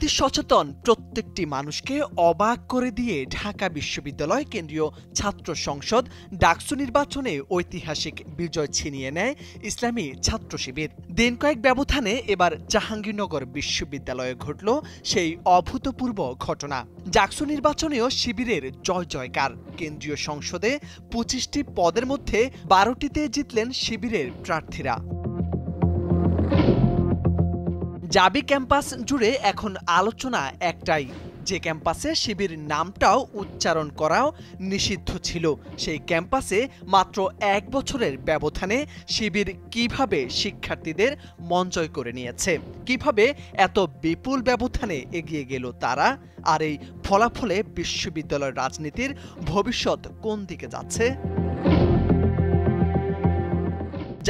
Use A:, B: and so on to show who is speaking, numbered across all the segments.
A: রাজনীতি সচেতন প্রত্যেকটি মানুষকে অবাক করে দিয়ে ঢাকা বিশ্ববিদ্যালয় কেন্দ্রীয় ছাত্র সংসদ ডাকসু নির্বাচনে ঐতিহাসিক বিজয় ছিনিয়ে নেয় ইসলামী ছাত্র শিবির। দিন কয়েক ব্যবধানে এবার জাহাঙ্গীরনগর বিশ্ববিদ্যালয়ে ঘটল সেই অভূতপূর্ব ঘটনা। ডাকসু নির্বাচনেও শিবিরের জয় জয়কার। কেন্দ্রীয় সংসদে ২৫টি পদের মধ্যে ১২টিতে জিতলেন শিবিরের প্রার্থীরা। জাবি ক্যাম্পাস জুড়ে এখন আলোচনা একটাই, যে ক্যাম্পাসে শিবির নামটাও উচ্চারণ করাও নিষিদ্ধ ছিল, সেই ক্যাম্পাসে মাত্র ১ বছরের ব্যবধানে শিবির কিভাবে শিক্ষার্থীদের মন জয় করে নিয়েছে, কিভাবে এত বিপুল ব্যবধানে এগিয়ে গেল তারা, আর এই ফলাফলে বিশ্ববিদ্যালয়ের রাজনীতির ভবিষ্যৎ কোন দিকে যাচ্ছে।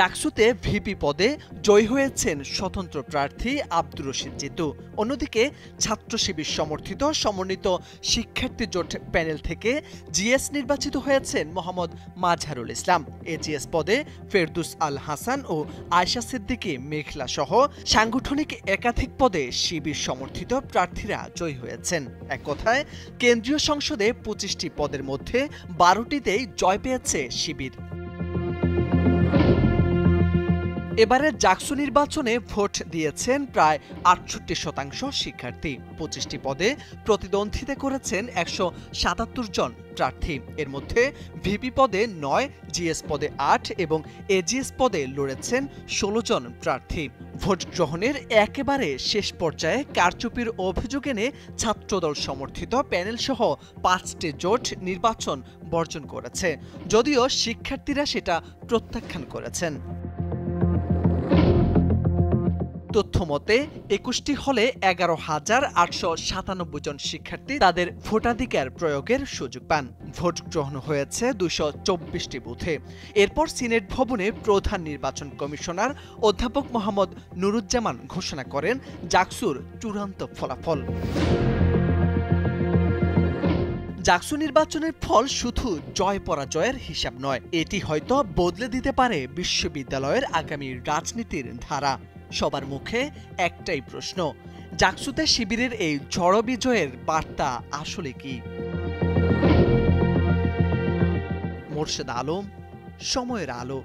A: ডাকসুতে ভিপি পদে জয়ী হয়েছেন স্বতন্ত্র প্রার্থী আব্দুর রশিদ জিতু। অন্যদিকে ছাত্র শিবির সমর্থিত সমন্বিত শিক্ষার্থী জোট প্যানেল থেকে জিএস নির্বাচিত হয়েছেন মোহাম্মদ মাজহারুল ইসলাম। এজিএস পদে ফেরদুস আল হাসান ও আয়শা সিদ্দিকী মেঘলা সহ সাংগঠনিক একাধিক পদে শিবির সমর্থিত প্রার্থীরা জয়ী হয়েছেন। এক কথায় কেন্দ্রীয় সংসদে ২৫টি পদের মধ্যে ১২টিতেই জয় পেয়েছে শিবির। এবারে ডাকসু নির্বাচনে ভোট দিয়েছেন প্রায় ৬৮% শিক্ষার্থী। ২৫টি পদে প্রতিদ্বন্দ্বিতা করেছেন ১৭৭ জন প্রার্থী। এর মধ্যে ভিপি পদে ৯, জিএস পদে ৮ এবং এজিএস পদে লড়েছেন ১৬ জন প্রার্থী। ভোট গ্রহণের একেবারে শেষ পর্যায়ে কারচুপির অভিযোগ এনে ছাত্রদল সমর্থিত প্যানেল সহ ৫টি জোট নির্বাচন বর্জন করেছে, যদিও শিক্ষার্থীরা সেটা প্রত্যাখ্যান করেছেন। তথ্যমতে ২১টি হলে ১১,৮৯৭ জন শিক্ষার্থী তাদের ভোটাধিকার প্রয়োগের সুযোগ পান। ভোট গ্রহণ হয়েছে ২২৪টি বুথে। এরপর সিনেট ভবনে প্রধান নির্বাচন কমিশনার অধ্যাপক মোহাম্মদ নুরুজ্জামান ঘোষণা করেন ডাকসুর চূড়ান্ত ফলাফল। ডাকসু নির্বাচনের ফল শুধু জয় পরাজয়ের হিসাব নয়, এটি হয়তো বদলে দিতে পারে বিশ্ববিদ্যালয়ের আগামী রাজনীতির ধারা। সবার মুখে একটাই প্রশ্ন, ডাকসুতে শিবিরের এই ঝড় বিজয়ের বার্তা আসলে কি? মোর্শেদ আলম, সময়ের আলো।